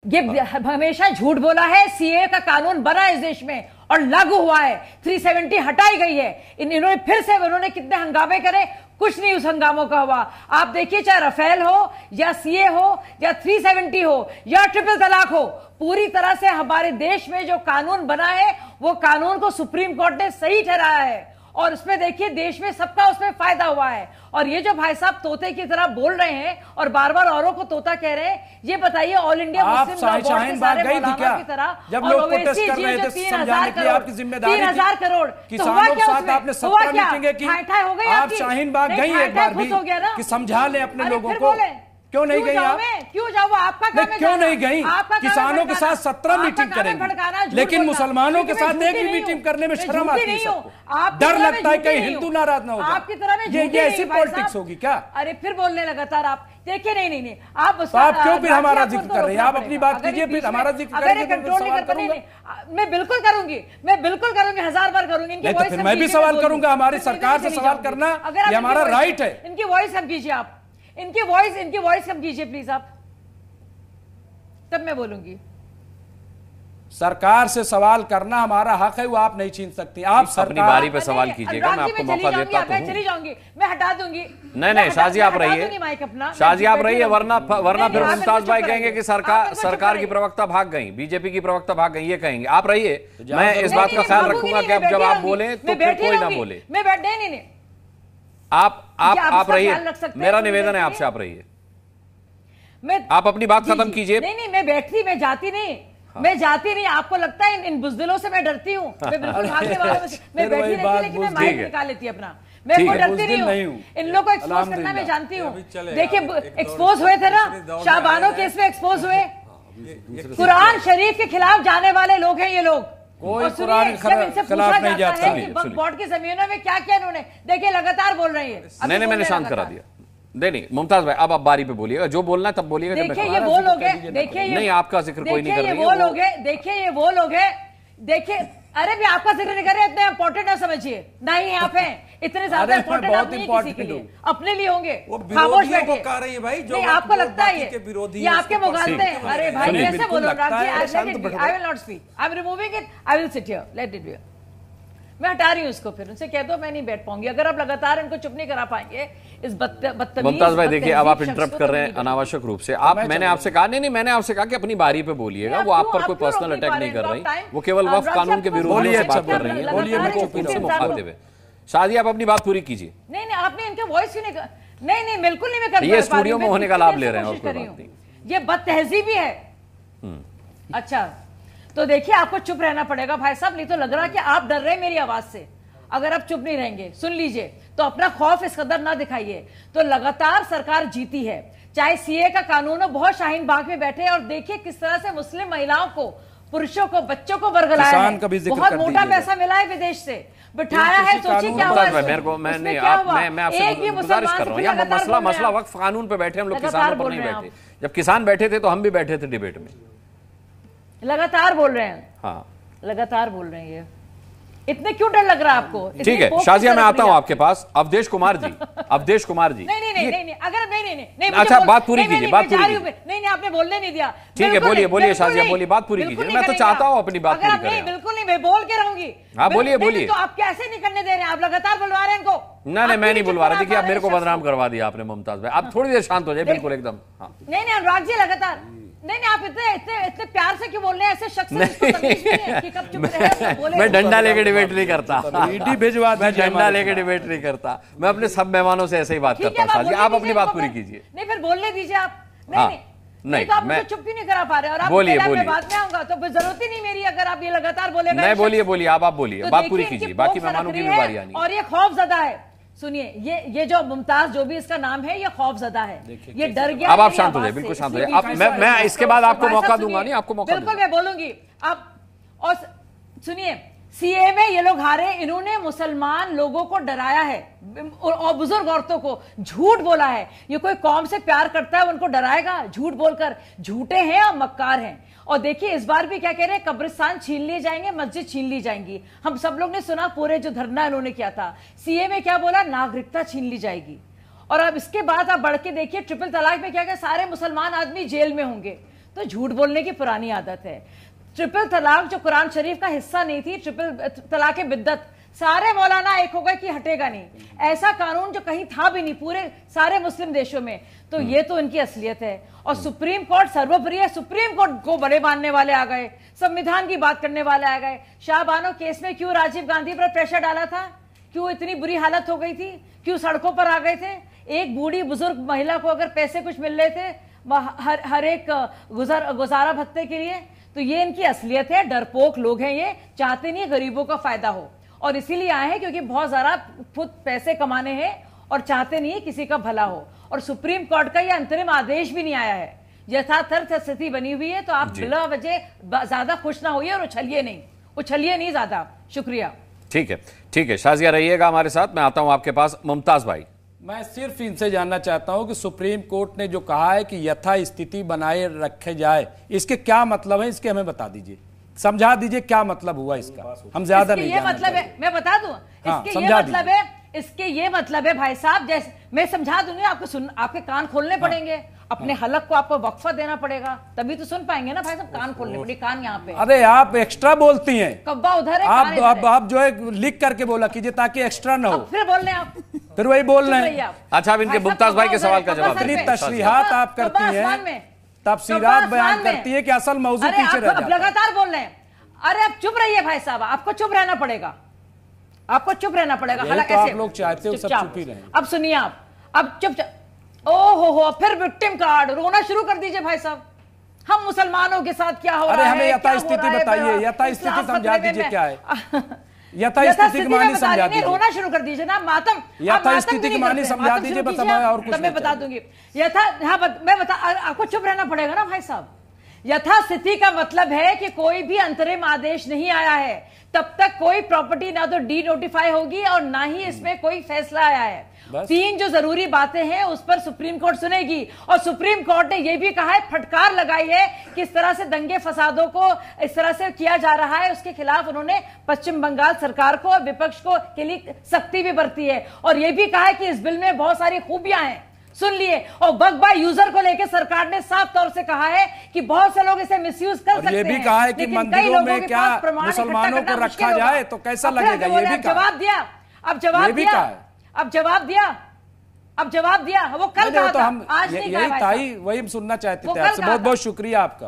ये हमेशा झूठ बोला है। सीए का कानून बना है इस देश में और लागू हुआ है, 370 हटाई गई है। इन्होंने फिर से उन्होंने कितने हंगामे करे, कुछ नहीं उस हंगामों का हुआ। आप देखिए, चाहे रफेल हो या सीए हो या 370 हो या ट्रिपल तलाक हो, पूरी तरह से हमारे देश में जो कानून बना है वो कानून को सुप्रीम कोर्ट ने सही ठहराया है और उसमें देखिए देश में सबका उसमें फायदा हुआ है। और ये जो भाई साहब तोते की तरह बोल रहे हैं और बार बार औरों को तोता कह रहे हैं, ये बताइए all India Muslim law board के सारे मौलाना की तरह जब लोग प्रोटेस्ट कर रहे थे समझाने के लिए आपकी जिम्मेदारी 3,000 करोड़ किसानों के साथ आपने 17 मीटिंगें की, आप शाहीन बाग गई एक बार भी कि समझा ले अपने लोगों को, क्यों नहीं गई आप? क्यों जाओ? आपका काम है, क्यों नहीं गई? किसानों के साथ 17 मीटिंग करेंगे, लेकिन मुसलमानों के साथ एक भी मीटिंग करने में शर्म आती है सबको। डर लगता है कहीं हिंदू नाराज ना हो जाए। आपकी तरह ये ऐसी पॉलिटिक्स होगी क्या? अरे फिर बोलने लगातार आप देखिए। नहीं आप क्यों फिर हमारा जिक्र कर रहे हैं? आप अपनी बात कीजिए, फिर हमारा जिक्र करेंगे तो सवाल करूंगा। मैं बिल्कुल करूंगी, 1000 बार करूंगी। मैं भी सवाल करूंगा। हमारी सरकार से सवाल करना ये हमारा राइट है। इनकी वॉइस कम कीजिए आप, इनकी वॉइस कम कीजिए प्लीज आप, तब मैं बोलूंगी। सरकार से सवाल करना हमारा हक है, वो आप नहीं छीन सकती। आप अपनी बारी पे सवाल कीजिएगा, मैं आपको मौका देता तो हूं। मैं चली जाऊंगी, मैं हटा दूंगी। नहीं शाहजी आप रहिए, शाहजी आप रहिए, वरना फिर मुमताज भाई कहेंगे कि सरकार की प्रवक्ता भाग गई, बीजेपी की प्रवक्ता भाग गई, ये कहेंगे। आप रहिए, मैं इस बात का ख्याल रखूंगा कि अब जब आप बोले तो फिर कोई ना बोले। मैं बैठ नहीं आप रहिए, मेरा निवेदन है आपसे, आप रहिए, आप अपनी बात खत्म कीजिए। नहीं मैं बैठती, मैं जाती नहीं। मैं जाती नहीं। आपको लगता है इन बुज़दिलों से मैं डरती हूँ? मैं बिल्कुल भागने वालों में मैं बैठी रहती, लेकिन मैं माइक निकाल लेती अपना। मैं कोई डरती नहीं हूँ। इन लोगों को एक्सपोज करना मैं जानती हूँ। देखिए एक्सपोज हुए थे ना, शाहबानो केस में एक्सपोज हुए। कुरान शरीफ के खिलाफ जाने वाले लोग हैं ये लोग। कोई कुरान के खिलाफ नहीं जाता है। वक्फ बोर्ड की जमीनों में क्या किया इन्होंने, देखिए लगातार बोल रही है। नहीं मैंने शांत करा दिया। नहीं मुमताज भाई, अब आप बारी पे बोलिएगा, जो बोलना है तब बोलिएगा। देखिए ये वो लोग हैं, देखिए नहीं आपका जिक्र कोई नहीं कर रही है। वो लोग हैं, देखिए ये वो लोग हैं, देखिए। अरे भी आपका जिक्र नहीं कर रहे, इतने इंपॉर्टेंट ना समझिए। नहीं आप हैं इतने ज्यादा इंपॉर्टेंट, आप नहीं किसी के लिए, अपने लिए होंगे। खामोश बैठिए। आपको लगता है ये आपके मुगालते हैं? अरे भाई ऐसे बोलो, I will not speak, I am removing it, I will sit here, let it be. मैं हटा रही हूँ इसको, फिर उनसे कह दो मैं नहीं बैठ पाऊंगी। अगर आप लगातार इनको चुप नहीं करा पाएंगे इस बदतमीज। मुमताज भाई देखिए, अब आप इंटरप्ट कर रहे हैं अनावश्यक रूप से। मैंने आपसे कहा नहीं मैंने आपसे कहा कि अपनी बारी पे बोलिएगा। वो आप पर कोई पर्सनल अटैक नहीं कर रही, वो केवल वक्फ कानून के विरोध में बात कर रही है। बोलिए, मुखातिब है। शादी आप अपनी बात पूरी कीजिए। नहीं आपने इनका वॉइस क्यों नहीं बिल्कुल नहीं मैं कर। ये स्टूडियो में होने का लाभ ले रहे हैं और कोई बात नहीं। ये बदतहजीबी है। अच्छा तो देखिए आपको चुप रहना पड़ेगा भाई साहब, नहीं तो लग रहा कि आप डर रहे हैं मेरी आवाज से। अगर आप चुप नहीं रहेंगे, सुन लीजिए, तो अपना खौफ इस कदर ना दिखाइए। तो लगातार सरकार जीती है, चाहे सीए का कानून हो। बहुत शाहीन बाग में बैठे और देखिए किस तरह से मुस्लिम महिलाओं को, पुरुषों को, बच्चों को वर्गलाया है। बहुत मोटा पैसा मिला है विदेश से, बिठाया है। सोचिए क्या हुआ। मेरे को मैं आपसे गुजारिश कर रहा हूँ, मसला वक्फ कानून पे बैठे हम लोग, किसानों पर नहीं बैठे। जब किसान बैठे थे तो हम भी बैठे थे डिबेट में। लगातार बोल रहे हैं। हाँ लगातार बोल रहे हैं। इतने क्यों डर लग रहा है आपको? ठीक है शाजिया, मैं आता हूं आपके पास। अवधेश कुमार जी नहीं अगर नहीं अच्छा बात पूरी कीजिए, बात पूरी कीजिए। नहीं आपने बोलने नहीं दिया। ठीक है बोलिए शाजिया, बोलिए, बात पूरी कीजिए। मैं तो चाहता हूं अपनी बात पूरी करें। बिल्कुल नहीं, मैं बोल के रहूंगी। हाँ बोलिए। तो आप कैसे नहीं करने दे रहे हैं? आप लगातार बुलवा रहे हैं इनको। नहीं मैं नहीं बुलवा रहा। देखिए आप मेरे को बदनाम करवा दिया आपने मुमताज भाई। आप थोड़ी देर शांत हो जाए, बिल्कुल एकदम। हाँ नहीं अनुराग जी लगातार नहीं आप इतने प्यार से क्यों बोल रहे हैं? ऐसे शख्स मैं डंडा लेके डिबेट नहीं करता, मैं डंडा लेके डिबेट नहीं करता। मैं अपने सब मेहमानों से ऐसे ही बात करता हूँ। शादी आप अपनी बात पूरी कीजिए। नहीं फिर बोलने दीजिए आप। नहीं तो आप मुझे चुप क्यों नहीं करा पा रहे? और आप बोलिए बाद में आऊंगा तो जरूरत ही नहीं मेरी। अगर आप ये लगातार बोलेगा। नहीं बोलिए आप बोलिए, बात पूरी कीजिए, बाकी मेहमानों की भी बारी आनी। और ये खौफजदा है। सुनिए ये जो मुमताज, जो भी इसका नाम है, ये खौफजदा है, ये डर गया। अब आप शांत हो जाए, बिल्कुल शांत हो जाए। मैं इसके बाद आपको मौका दूंगा। नहीं आपको मौका बिल्कुल मैं बोलूंगी अब। और सुनिए सीए में ये लोग हारे, इन्होंने मुसलमान लोगों को डराया है और बुजुर्ग औरतों को झूठ बोला है। ये कोई कौम से प्यार करता है उनको डराएगा झूठ बोलकर? झूठे हैं और मक्कार हैं। और देखिए इस बार भी क्या कह रहे हैं, कब्रिस्तान छीन लिए जाएंगे, मस्जिद छीन ली जाएंगी। हम सब लोग ने सुना पूरे जो धरना इन्होंने किया था। सीए में क्या बोला, नागरिकता छीन ली जाएगी। और अब इसके बाद आप बढ़ के देखिए ट्रिपल तलाक में क्या, सारे मुसलमान आदमी जेल में होंगे। तो झूठ बोलने की पुरानी आदत है। ट्रिपल तलाक जो कुरान शरीफ का हिस्सा नहीं थी, ट्रिपल तलाक बिद्दत, सारे मौलाना एक हो गए कि हटेगा नहीं। ऐसा कानून जो कहीं था भी नहीं पूरे सारे मुस्लिम देशों में। तो ये तो इनकी असलियत है। और सुप्रीम कोर्ट सर्वोपरि है, सुप्रीम कोर्ट को बड़े मानने वाले आ गए, संविधान की बात करने वाले आ गए। शाहबानो केस में क्यों राजीव गांधी पर प्रेशर डाला था, क्यों इतनी बुरी हालत हो गई थी, क्यों सड़कों पर आ गए थे। एक बूढ़ी बुजुर्ग महिला को अगर पैसे कुछ मिल रहे थे हर एक गुजारा भत्ते के लिए, तो ये इनकी असलियत है। डरपोक लोग हैं, ये चाहते नहीं गरीबों का फायदा हो, और इसीलिए आए हैं क्योंकि बहुत ज्यादा खुद पैसे कमाने हैं और चाहते नहीं किसी का भला हो। और सुप्रीम कोर्ट का ये अंतरिम आदेश भी नहीं आया है। यथार्थ स्थिति बनी हुई है, तो आप बिला वजह ज्यादा खुश ना होइए और उछलिए नहीं ज्यादा। शुक्रिया। ठीक है शाजिया रहिएगा हमारे साथ। मैं आता हूं आपके पास मुमताज भाई। मैं सिर्फ इनसे जानना चाहता हूं कि सुप्रीम कोर्ट ने जो कहा है कि यथास्थिति बनाए रखे जाए, इसके क्या मतलब है, इसके हमें बता दीजिए, समझा दीजिए क्या मतलब हुआ इसका। हम ज्यादा नहीं ये मतलब है, मैं बता दूं इसके ये मतलब है, इसके ये मतलब है भाई साहब, जैसे मैं समझा दूंगी आपको, आपके कान खोलने पड़ेंगे, अपने हलक को आपको वक्फा देना पड़ेगा, तभी तो सुन पाएंगे ना भाई साहब। कान खोलने पड़ेंगे, कान यहाँ पे। अरे आप एक्स्ट्रा बोलती हैं, कब्बा उधर है, आप जो है लिख करके बोला कीजिए ताकि एक्स्ट्रा ना हो। फिर बोल रहे हैं आप, फिर वही बोल रहे हैं। अच्छा, अब इनके मुमताज भाई के सवाल का जवाब इतनी तशरीहात आप करती हैं, तफसीरात बयान करती है कि असल मौजूद पीछे रह जाता है। लगातार बोल रहे हैं। अरे आप चुप रहिए भाई साहब, आपको चुप रहना पड़ेगा, आपको चुप रहना पड़ेगा। हालांकि आप लोग चाहते हो सब चुप ही रहें। अब सुनिए आप, अब चुप। ओहो हो, फिर विक्टिम कार्ड, रोना शुरू कर दीजिए भाई साहब। हम मुसलमानों के साथ क्या हो रहा है? अरे हमें यथास्थिति बताइए, यथास्थिति समझा दीजिए क्या है। यथास्थिति की मानी समझा दीजिए। रोना शुरू कर दीजिए ना, मातम। यथास्थिति की मानी समझा दीजिए, बस मैं और कुछ मैं बता दूंगी। मैं बता, आपको चुप रहना पड़ेगा ना भाई साहब। यथास्थिति का मतलब है कि कोई भी अंतरिम आदेश नहीं आया है, तब तक कोई प्रॉपर्टी ना तो डी नोटिफाई होगी और ना ही इसमें कोई फैसला आया है। तीन जो जरूरी बातें हैं उस पर सुप्रीम कोर्ट सुनेगी। और सुप्रीम कोर्ट ने यह भी कहा है, फटकार लगाई है कि इस तरह से दंगे फसादों को इस तरह से किया जा रहा है, उसके खिलाफ उन्होंने पश्चिम बंगाल सरकार को और विपक्ष को के लिए सख्ती भी बरती है। और यह भी कहा है कि इस बिल में बहुत सारी खूबियां हैं, सुन लिए। और वक्फ बाय यूजर को लेकर सरकार ने साफ तौर से कहा है कि बहुत से लोग इसे मिसयूज कर सकते हैं। ये भी कहा है कि मंदिरों में क्या मुसलमानों को रखा जाए तो कैसा लगेगा, ये भी जवाब दिया। अब जवाब दिया, वो कल कहा था, आज नहीं कहा। यही ताई वही सुनना चाहते थे आपसे। बहुत बहुत शुक्रिया आपका।